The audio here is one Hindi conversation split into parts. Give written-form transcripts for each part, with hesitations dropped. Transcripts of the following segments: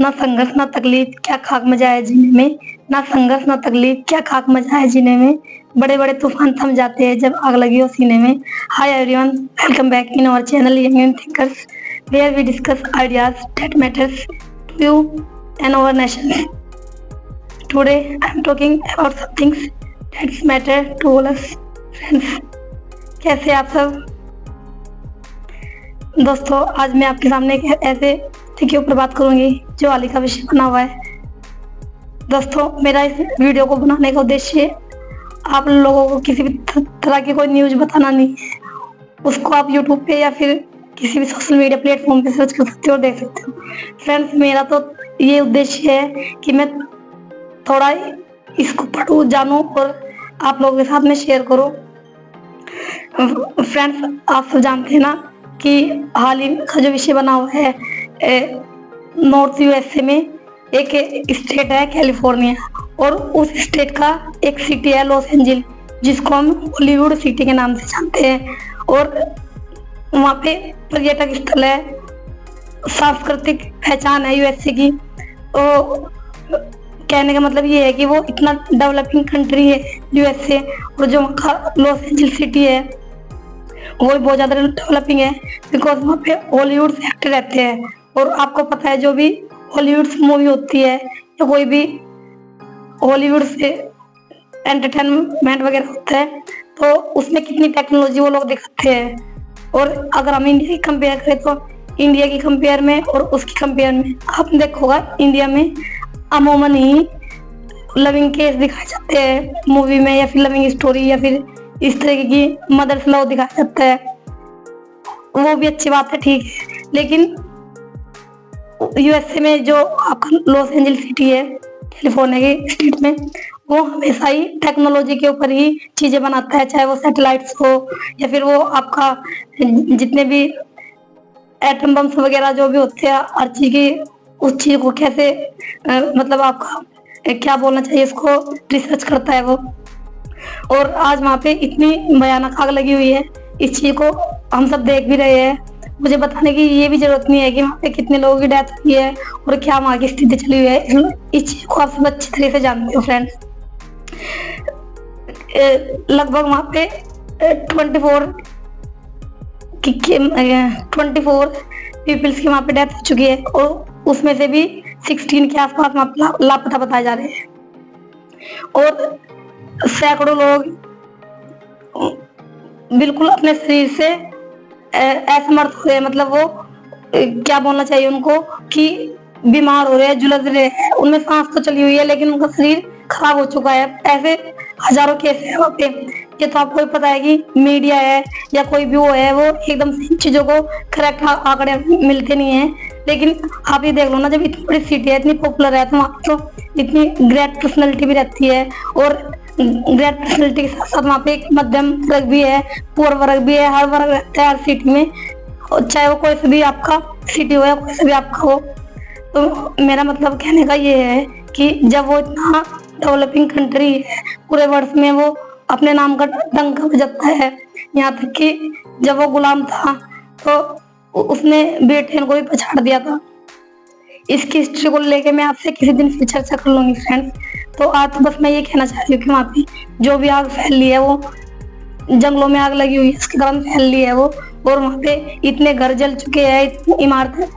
ना संघर्ष ना तकलीफ क्या खाक मजा है जीने में, ना संघर्ष ना तकलीफ क्या खाक मजा है जीने में, बड़े बड़े तूफान थम जाते हैं जब आग लगी हो सीने में। Hi everyone, welcome back in our channel young and thinkers, where we discuss ideas that matters to you and our nation. Today I am talking about some things that's matter to all us friends. कैसे आप सब दोस्तों? आज मैं आपके सामने एक ऐसे के ऊपर बात करूंगी जो हाल ही का विषय बना हुआ है। दोस्तों, मेरा इस वीडियो को बनाने का उद्देश्य आप लोगों को किसी भी तरह की कोई न्यूज बताना नहीं है। उसको आप यूट्यूब पे या फिर किसी भी सोशल मीडिया प्लेटफॉर्म पे सर्च कर सकते हो, देख सकते हो। फ्रेंड्स, मेरा तो ये उद्देश्य है कि मैं थोड़ा इसको पढ़ूं, जानूं और आप लोगों के साथ में शेयर करूं। फ्रेंड्स, आप सब जानते हैं ना कि हाल ही का जो विषय बना हुआ है, नॉर्थ यूएसए में एक स्टेट है कैलिफोर्निया, और उस स्टेट का एक सिटी है लॉस एंजिल, जिसको हम हॉलीवुड सिटी के नाम से जानते हैं। और वहाँ पे पर्यटक स्थल है, सांस्कृतिक पहचान है यूएसए की। तो कहने का मतलब ये है कि वो इतना डेवलपिंग कंट्री है यूएसए, और जो वहाँ का लॉस एंजिल सिटी है वो भी बहुत ज़्यादा डेवलपिंग है, बिकॉज वहाँ पे हॉलीवुड से एक्टर रहते हैं। और आपको पता है, जो भी हॉलीवुड से मूवी होती है या कोई भी हॉलीवुड से एंटरटेनमेंट वगैरह होता है, तो उसमें कितनी टेक्नोलॉजी वो लोग दिखाते हैं। और अगर हम इंडिया की कंपेयर करें तो इंडिया की कंपेयर में और उसकी कंपेयर में आपने देखा होगा, इंडिया में अमूमन ही लविंग केस दिखाए जाते हैं मूवी में, या फिर लविंग स्टोरी, या फिर इस तरीके की मदर्स लव दिखाया जाता है। वो भी अच्छी बात है, ठीक है, लेकिन यूएसए में जो आपका लॉस एंजल सिटी है कैलिफोर्निया के स्टेट में, वो हमेशा ही टेक्नोलॉजी के ऊपर ही चीजें बनाता है, चाहे वो सैटेलाइट्स हो या फिर वो आपका जितने भी एटम बम्स वगैरह जो भी होते हैं, हर चीज की उस चीज को कैसे मतलब आपका क्या बोलना चाहिए, इसको रिसर्च करता है वो। और आज वहाँ पे इतनी भयानक आग लगी हुई है, इस चीज को हम सब देख भी रहे हैं। मुझे बताने की ये भी जरूरत नहीं है कि वहाँ पे कितने लोगों की डेथ हुई है और क्या वहाँ की स्थिति चली हुई है, इस चीज को आप सब अच्छी तरह से जानते हो फ्रेंड्स। लगभग वहाँ पे 24 पीपल्स की वहाँ पे डेथ हो चुकी है, और उसमें से भी 16 के आसपास वहाँ लापता बताए जा रहे हैं। और सैकड़ों लोग बिल्कुल अपने शरीर से असमर्थ हुए, मतलब वो क्या बोलना चाहिए उनको, कि बीमार हो रहे हैं, जुलझ रहे हैं। उनमें सांस तो चली हुई है लेकिन उनका शरीर खराब हो चुका है। ऐसे हजारों केस है वहाँ पे। ये तो आपको पता है कि मीडिया है या कोई भी वो है, वो एकदम से चीजों को करेक्ट आंकड़े मिलते नहीं है। लेकिन आप ये देख लो ना, जब इतनी बड़ी सिटी है, इतनी पॉपुलर है, तो वहाँ तो इतनी ग्रेट पर्सनैलिटी भी रहती है, और ग्रेट पर्सनैलिटी के साथ साथ वहाँ पे एक मध्यम वर्ग भी है, पुअर वर्ग भी है, हर वर्ग रहता है हर सिटी में, चाहे वो कोई सा भी आपका सिटी हो या कोई सा भी आपका हो। तो मेरा मतलब कहने का ये है कि जब वो इतना डेवलपिंग कंट्री है, पूरे वर्ष में वो अपने नाम का डंका बजाता है। यहाँ तक कि जब वो गुलाम था तो उसने ब्रिटेन को भी पछाड़ दिया था। इसकी हिस्ट्री को लेके मैं आपसे किसी दिन फिर चर्चा कर लूंगी फ्रेंड्स। तो आज तो बस मैं ये कहना चाह रही हूँ कि वहाँ पे जो भी आग फैली है, वो जंगलों में आग लगी हुई है, इसके कारण फैली है वो। और वहाँ पे इतने घर जल चुके हैं, इतनी इमारतें,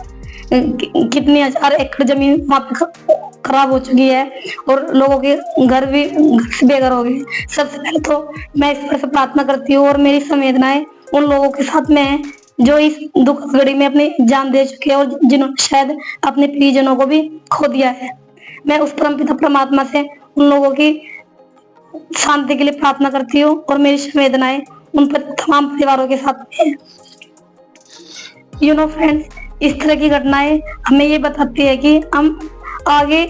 कितनी हजार एकड़ जमीन वहाँ पे खराब हो चुकी है, और लोगों के घर भी घर से बेघर हो गए। सबसे पहले तो मैं इस पर से प्रार्थना करती हूँ, और मेरी संवेदनाएं उन लोगों के साथ में है जो इस दुख घड़ी में अपनी जान दे चुके हैं, और जिन्होंने शायद अपने प्रियजनों को भी खो दिया है। मैं उस परमपिता परमात्मा से उन लोगों की शांति के लिए प्रार्थना करती हूँ, और मेरी संवेदनाएं उन पर तमाम परिवारों के साथ में है। यू नो फ्रेंड्स, इस तरह की घटनाएं हमें ये बताती है कि हम आगे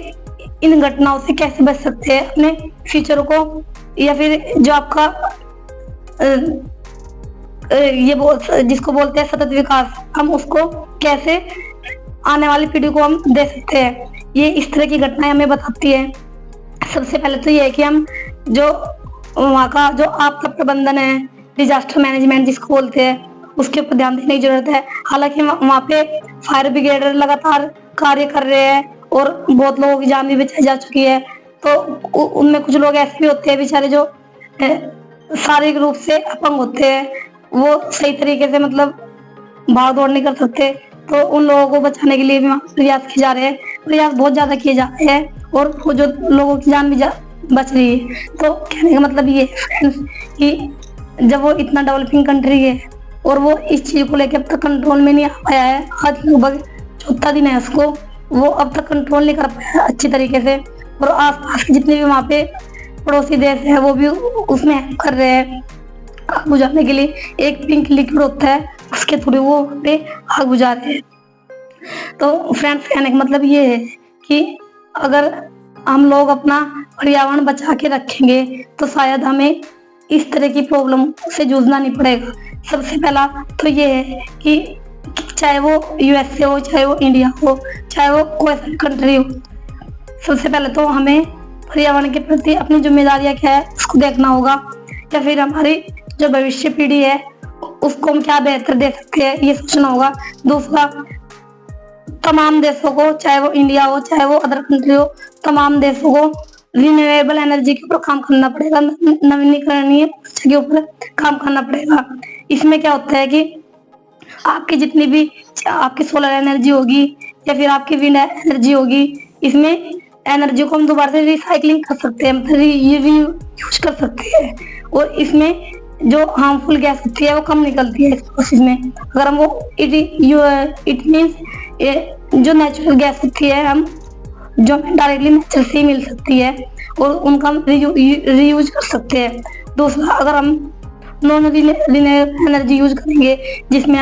इन घटनाओं से कैसे बच सकते हैं, अपने फ्यूचर को, या फिर जो आपका जिसको बोलते हैं सतत विकास, हम उसको कैसे आने वाली पीढ़ी को हम दे सकते हैं। ये इस तरह की घटनाएं हमें बताती है। सबसे पहले तो ये है कि हम जो वहाँ का जो आपदा प्रबंधन है, डिजास्टर मैनेजमेंट जिसको बोलते हैं, उसके ऊपर ध्यान देने की जरूरत है। हालांकि वहाँ पे फायर ब्रिगेड लगातार कार्य कर रहे हैं, और बहुत लोगों की जान भी बचाई जा चुकी है। तो उनमें कुछ लोग ऐसे भी होते हैं बेचारे जो शारीरिक रूप से अपंग होते हैं, वो सही तरीके से मतलब भाग दौड़ नहीं कर सकते, तो उन लोगों को बचाने के लिए भी प्रयास किए जा रहे हैं, प्रयास बहुत ज्यादा किए जा रहे हैं और वो जो लोगों की जान भी बच रही है। तो कहने का मतलब ये है फ्रेंड्स कि जब वो इतना डेवलपिंग कंट्री है और वो इस चीज को लेकर अब तक कंट्रोल में नहीं आ पाया है, आज लगभग चौथा दिन है उसको, वो अब तक कंट्रोल नहीं कर पाया अच्छी तरीके से, और आसपास के जितने भी वहाँ पे पड़ोसी देश है वो भी उसमें हेल्प कर रहे हैं आग बुझाने के लिए। एक पिंक लिक्विड होता है उसके थ्रू वो पे आग बुझा रहे हैं। तो फ्रेंड्स कहने का मतलब ये है कि अगर हम लोग अपना पर्यावरण बचा के रखेंगे तो शायद हमें इस तरह की प्रॉब्लम से जूझना नहीं पड़ेगा। सबसे पहला तो ये है कि चाहे वो यूएसए हो, चाहे वो इंडिया हो, चाहे वो कोई सी कंट्री हो, सबसे पहले तो हमें पर्यावरण के प्रति अपनी जिम्मेदारियां क्या है उसको देखना होगा, या फिर हमारी जो भविष्य पीढ़ी है उसको हम क्या बेहतर दे सकते हैं ये सोचना होगा। दूसरा, तमाम देशों को, चाहे वो इंडिया हो चाहे वो अदर कंट्री हो, तमाम देशों को रिन्यूएबल एनर्जी के ऊपर काम करना पड़ेगा, नवीनीकरणीय ऊर्जा के ऊपर काम करना पड़ेगा। इसमें क्या होता है कि आपकी जितनी भी आपकी सोलर एनर्जी होगी या फिर आपकी विंड एनर्जी होगी, इसमें एनर्जी को हम दोबारा से रिसाइकलिंग कर सकते हैं, मतलब यूज कर सकते हैं, और इसमें जो हार्मफुल गैस होती है वो कम निकलती है इस प्रोसेस में। अगर हम वो इट मीन्स जो नेचुरल गैस होती है हम जो डायरेक्टली नेचर से ही मिल सकती है और उनका हम रीयूज कर सकते हैं। दूसरा, अगर हम नॉन रिन्यूएबल एनर्जी यूज करेंगे जिसमें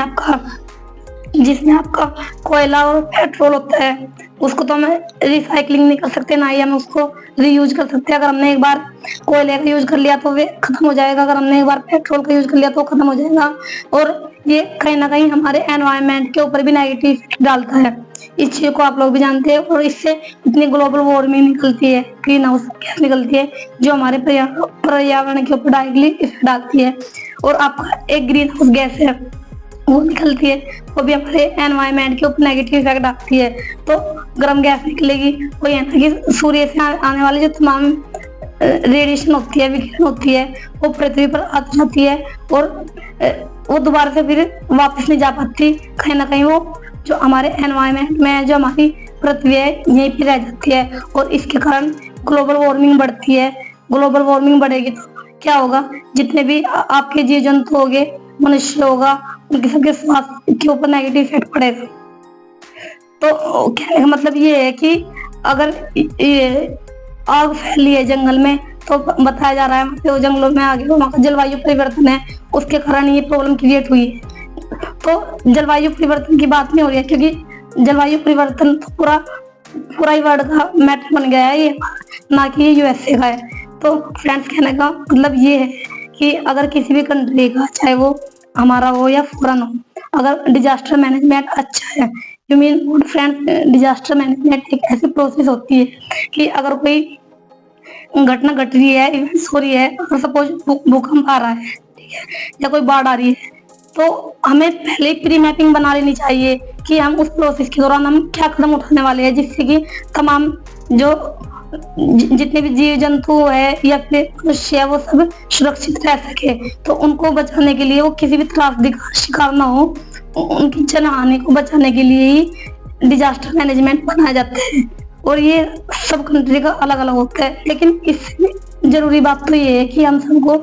आपका कोयला और पेट्रोल होता है, उसको तो हम रिसाइकलिंग नहीं कर सकते, ना ही हम उसको रीयूज कर सकते हैं। अगर हमने एक बार कोयले का यूज कर लिया तो वे खत्म हो जाएगा, अगर हमने एक बार पेट्रोल का यूज कर लिया तो खत्म हो जाएगा, और ये कहीं ना कहीं हमारे एनवायरनमेंट के ऊपर भी नेगेटिव इफेक्ट डालता है। इस चीज को आप लोग भी जानते हैं, और इससे इतनी ग्लोबल वार्मिंग निकलती है, ग्रीन हाउस गैस निकलती है जो हमारे पर्यावरण के ऊपर डायरेक्टली इफेक्ट डालती है। और आपका एक ग्रीन हाउस गैस है वो निकलती है, वो भी हमारे एनवायरनमेंट के ऊपर नेगेटिव इफेक्ट डालती है। तो गर्म गैस निकलेगी, वो ये ना कि सूर्य से आने वाली जो तमाम रेडिएशन होती है, विकिरण होती है, वो पृथ्वी पर आ जाती है और वो दोबारा से फिर वापस नहीं जा पाती, कहीं ना कहीं वो जो हमारे एनवायरनमेंट में जो हमारी पृथ्वी है यहीं पे रह जाती है, और इसके कारण ग्लोबल वार्मिंग बढ़ती है। ग्लोबल वार्मिंग बढ़ेगी तो क्या होगा, जितने भी आपके जीव जंतु हो गए, मनुष्य होगा, उनके सबके स्वास्थ्य के ऊपर नेगेटिव इफेक्ट पड़ेगा। तो कहने का मतलब ये है कि अगर ये आग फैली है जंगल में तो बताया जा रहा है तो जंगलों में आगे वहाँ का जलवायु परिवर्तन है, उसके कारण ये प्रॉब्लम क्रिएट हुई है। तो जलवायु परिवर्तन की बात नहीं हो रही है, क्योंकि जलवायु परिवर्तन तो पूरा ही वर्ल्ड का मैटर बन गया है ये, ना कि ये यूएसए का है। तो फ्रेंड्स कहने का मतलब ये है कि अगर किसी भी कंट्री का, चाहे वो हमारा हो या फॉरेन हो, अगर डिजास्टर मैनेजमेंट अच्छा है, you mean good friends, disaster management एक ऐसी प्रोसेस होती है कि अगर कोई घटना घट रही है, इवेंट्स हो रही है, अगर सपोज भूकंप आ रहा है, ठीक है, या कोई बाढ़ आ रही है, तो हमें पहले ही प्री मैपिंग बना लेनी चाहिए कि हम उस प्रोसेस के दौरान हम क्या कदम उठाने वाले हैं, जिससे कि तमाम जो जितने भी जीव जंतु है या फिर मनुष्य है वो सब सुरक्षित रह सके। तो उनको बचाने के लिए, वो किसी भी त्रासदी का शिकार ना हो, उनकी जनहानि को बचाने के लिए ही डिजास्टर मैनेजमेंट बनाया जाता है, और ये सब कंट्री का अलग अलग होता है। लेकिन इससे जरूरी बात तो ये है कि हम सबको,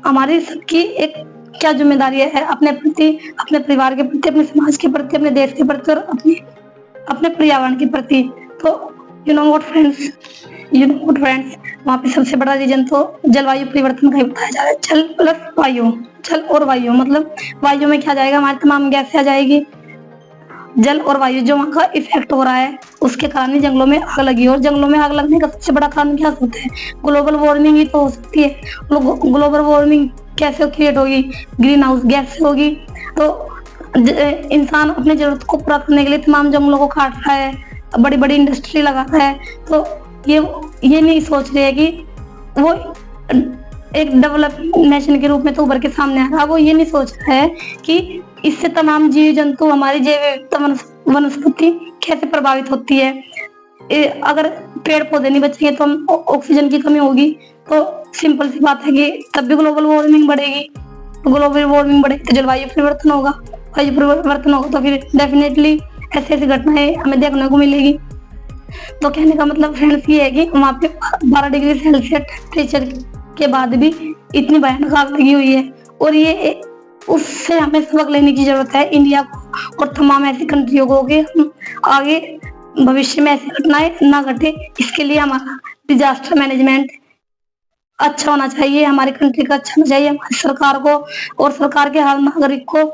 हमारी सबकी एक क्या जिम्मेदारी है अपने प्रति, अपने परिवार के प्रति, अपने समाज के प्रति, अपने देश के प्रति और अपने पर्यावरण के प्रति। तो यू नो व्हाट फ्रेंड्स, वहाँ पे सबसे बड़ा रीजन तो जलवायु परिवर्तन का ही बताया जा रहा है। जल प्लस वायु, जल और वायु, मतलब वायु में क्या जाएगा, हमारी तमाम गैसें आ जाएगी, जल और वायु जो वहाँ का इफेक्ट हो रहा है उसके कारण ही जंगलों में आग लगी। और जंगलों में आग लगने का सबसे बड़ा कारण क्या होता है, ग्लोबल वार्मिंग ही तो हो सकती है। ग्लोबल वार्मिंग कैसे क्रिएट होगी, ग्रीन हाउस गैस से होगी। तो इंसान अपनी जरूरत को पूरा करने के लिए तमाम जंगलों को काट रहा है, बड़ी बड़ी इंडस्ट्री लगा रहा है। तो ये नहीं सोच रहे है कि वो एक डेवलपिंग नेशन के रूप में तो उभर के सामने आ रहा, वो ये नहीं सोच रहा है कि इससे तमाम जीव जंतु, हमारी जैव वनस्पति कैसे प्रभावित होती है। अगर पेड़ पौधे नहीं बचेंगे तो हम ऑक्सीजन की कमी होगी, तो सिंपल सी बात है कि तब भी ग्लोबल वार्मिंग बढ़ेगी। ग्लोबल वार्मिंग बढ़ेगी तो जलवायु परिवर्तन होगा, वायु परिवर्तन होगा तो फिर डेफिनेटली ऐसी ऐसी घटनाएं हमें देखने को मिलेगी। तो कहने का मतलब फ्रेंड्स ये है कि वहाँ पे 12 डिग्री सेल्सियस टेम्परेचर के बाद भी इतनी भयानक आग लगी हुई है, और ये उससे हमें सबक लेने की जरूरत है इंडिया को और तमाम ऐसी कंट्रियों को कि हम आगे भविष्य में ऐसी घटनाएं ना घटे। इसके लिए हमारा डिजास्टर मैनेजमेंट अच्छा होना चाहिए, हमारी कंट्री का अच्छा होना चाहिए, हमारी सरकार को और सरकार के हर नागरिक को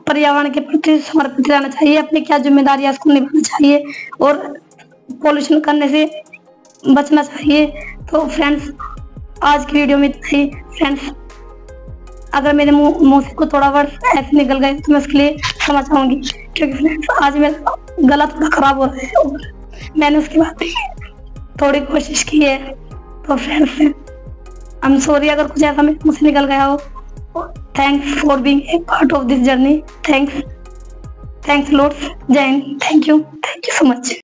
पर्यावरण के प्रति समर्पित रहना चाहिए, अपनी क्या जिम्मेदारी है उसको निभाना चाहिए और पॉल्यूशन करने से बचना चाहिए। तो फ्रेंड्स आज की वीडियो में इतना ही। फ्रेंड्स अगर मेरे मुंह से कुछ थोड़ा वर्ड ऐसे निकल गए तो मैं उसके लिए क्षमा चाहूंगी, क्योंकि फ्रेंड्स आज मेरा गला थोड़ा खराब हो रहा है और मैंने उसके बाद थोड़ी कोशिश की है। तो फ्रेंड्स आई एम सॉरी अगर कुछ ऐसा मेरे मुंह से निकल गया हो। Thanks for being a part of this journey. Thanks lots. जय हिंद। Thank you so much.